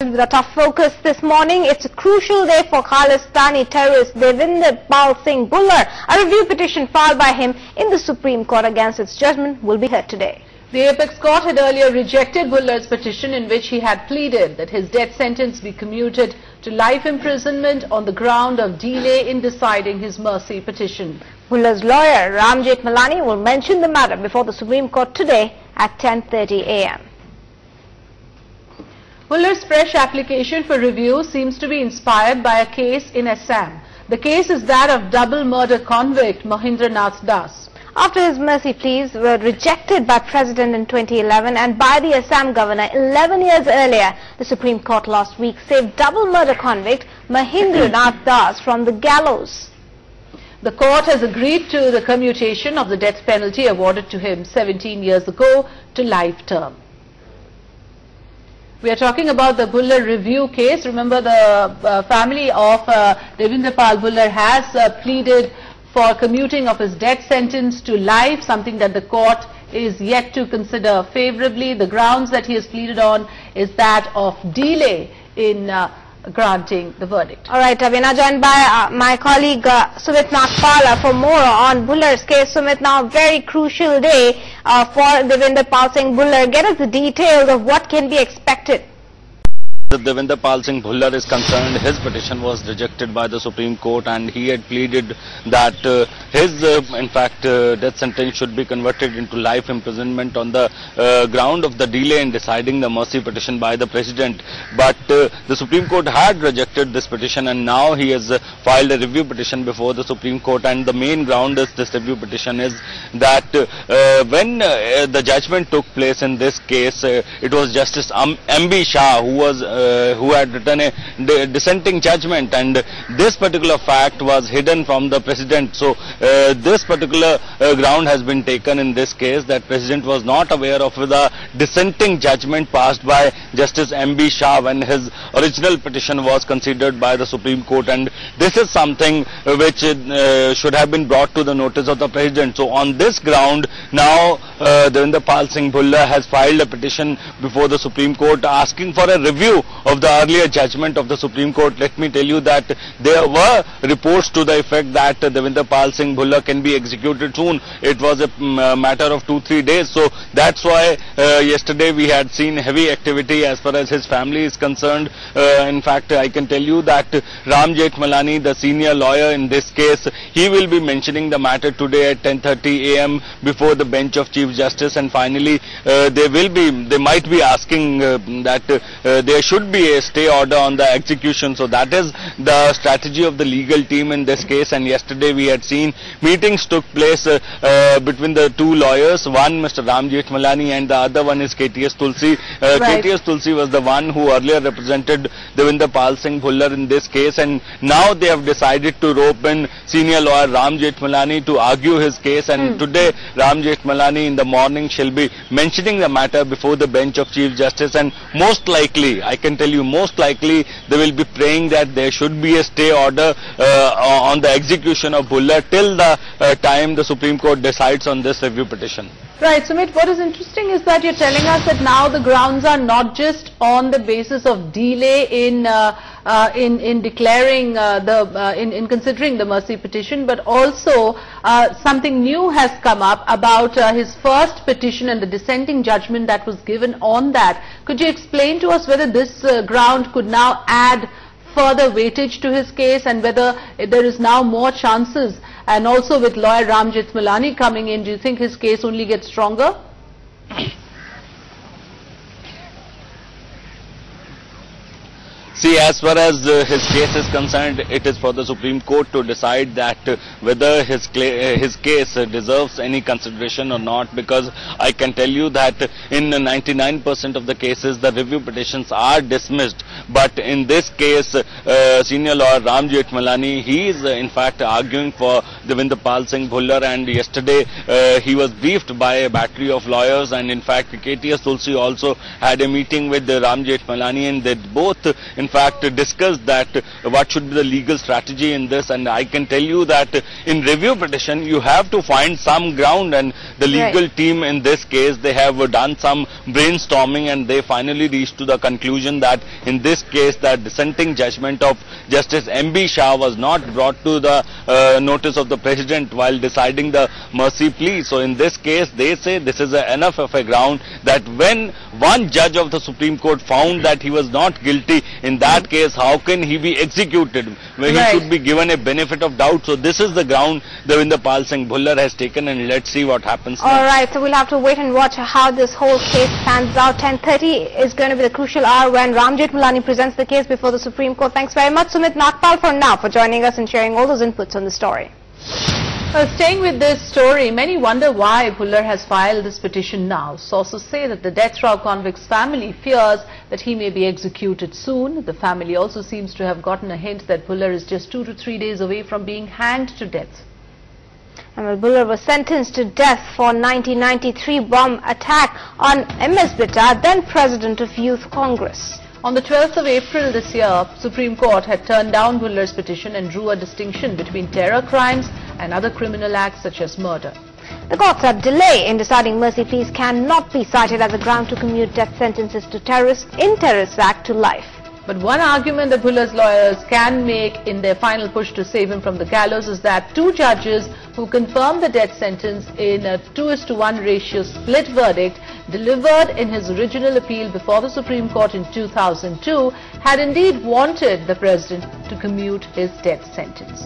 With a tough focus this morning, it's a crucial day for Khalistani terrorist Devinder Pal Singh Bhullar. A review petition filed by him in the Supreme Court against its judgment will be heard today. The Apex Court had earlier rejected Bhullar's petition in which he had pleaded that his death sentence be commuted to life imprisonment on the ground of delay in deciding his mercy petition. Bhullar's lawyer Ram Jethmalani will mention the matter before the Supreme Court today at 10:30 a.m. Bhullar's fresh application for review seems to be inspired by a case in Assam. The case is that of double murder convict Mahindra Nath Das. After his mercy pleas were rejected by President in 2011 and by the Assam governor 11 years earlier, the Supreme Court last week saved double murder convict Mahindra Nath Das from the gallows. The court has agreed to the commutation of the death penalty awarded to him 17 years ago to life term. We are talking about the Bhullar review case. Remember, the family of Devinder Pal Bhullar has pleaded for commuting of his death sentence to life, something that the court is yet to consider favorably. The grounds that he has pleaded on is that of delay in granting the verdict. All right, we are now joined by my colleague Sumit Nagpala for more on Bhullar's case. Sumit, now a very crucial day for Devinder Pal Singh Bhullar. Get us the details of what can be expected. Devinder Pal Singh Bhullar is concerned, his petition was rejected by the Supreme Court and he had pleaded that his death sentence should be converted into life imprisonment on the ground of the delay in deciding the mercy petition by the President. But the Supreme Court had rejected this petition and now he has filed a review petition before the Supreme Court, and the main ground is this review petition is that when the judgment took place in this case, it was Justice M.B. Shah who had written a dissenting judgment, and this particular fact was hidden from the President. So this particular ground has been taken in this case, that President was not aware of the dissenting judgment passed by Justice M.B. Shah when his original petition was considered by the Supreme Court, and this is something which should have been brought to the notice of the President. So on this ground, now Devinder Pal Singh Bhullar has filed a petition before the Supreme Court asking for a review of the earlier judgment of the Supreme Court. Let me tell you that there were reports to the effect that Devinder Pal Singh Bhullar can be executed soon. It was a matter of 2-3 days. So that's why yesterday we had seen heavy activity as far as his family is concerned. In fact, I can tell you that Ram Jethmalani, the senior lawyer in this case, he will be mentioning the matter today at 10:30 a.m. before the bench of Chief Justice, and finally they might be asking that there should be a stay order on the execution. So that is the strategy of the legal team in this case, and yesterday we had seen meetings took place between the two lawyers, one Mr. Ram Jethmalani and the other one is KTS Tulsi. Right. KTS Tulsi was the one who earlier represented Devinder Pal Singh Bhullar in this case, and now they have decided to rope in senior lawyer Ram Jethmalani to argue his case, and today Ram Jethmalani in the morning shall be mentioning the matter before the bench of Chief Justice, and most likely, I can tell you, most likely they will be praying that there should be a stay order on the execution of Bhullar till the time the Supreme Court decides on this review petition. Right, Sumit, what is interesting is that you're telling us that now the grounds are not just on the basis of delay in declaring in considering the mercy petition, but also something new has come up about his first petition and the dissenting judgment that was given on that. Could you explain to us whether this ground could now add further weightage to his case, and whether there is now more chances? And also with lawyer Ram Jethmalani coming in, do you think his case only gets stronger? See, as far as his case is concerned, it is for the Supreme Court to decide that whether his case deserves any consideration or not, because I can tell you that in 99% of the cases the review petitions are dismissed. But in this case, senior lawyer Ram Jethmalani, he is in fact arguing for Devinder Pal Singh Bhullar, and yesterday he was briefed by a battery of lawyers, and in fact KTS Tulsi also had a meeting with Ram Jethmalani, and they both in in fact discussed that what should be the legal strategy in this, and I can tell you that in review petition you have to find some ground, and the legal team in this case, they have done some brainstorming and they finally reached to the conclusion that in this case the dissenting judgment of Justice M.B. Shah was not brought to the notice of the President while deciding the mercy plea. So in this case they say this is enough of a ground that when one judge of the Supreme Court found that he was not guilty, in that case how can he be executed when he should be given a benefit of doubt. So this is the ground Devinder Pal Singh Bhullar has taken, and let's see what happens next. Alright, so we'll have to wait and watch how this whole case pans out. 10:30 is going to be the crucial hour when Ram Jethmalani presents the case before the Supreme Court. Thanks very much, Sumit Nagpal, for now, for joining us and sharing all those inputs on the story. Well, staying with this story, many wonder why Bhullar has filed this petition now. Sources say that the death row convict's family fears that he may be executed soon. The family also seems to have gotten a hint that Bhullar is just 2 to 3 days away from being hanged to death. And Bhullar was sentenced to death for 1993 bomb attack on MS Bitta, then President of Youth Congress. On the 12th of April this year, Supreme Court had turned down Bhullar's petition and drew a distinction between terror crimes and other criminal acts such as murder. The court said delay in deciding mercy pleas cannot be cited as a ground to commute death sentences to terrorists in Terrorist Act to life. But one argument that Bhullar's lawyers can make in their final push to save him from the gallows is that 2 judges who confirmed the death sentence in a 2:1 ratio split verdict delivered in his original appeal before the Supreme Court in 2002 had indeed wanted the President to commute his death sentence.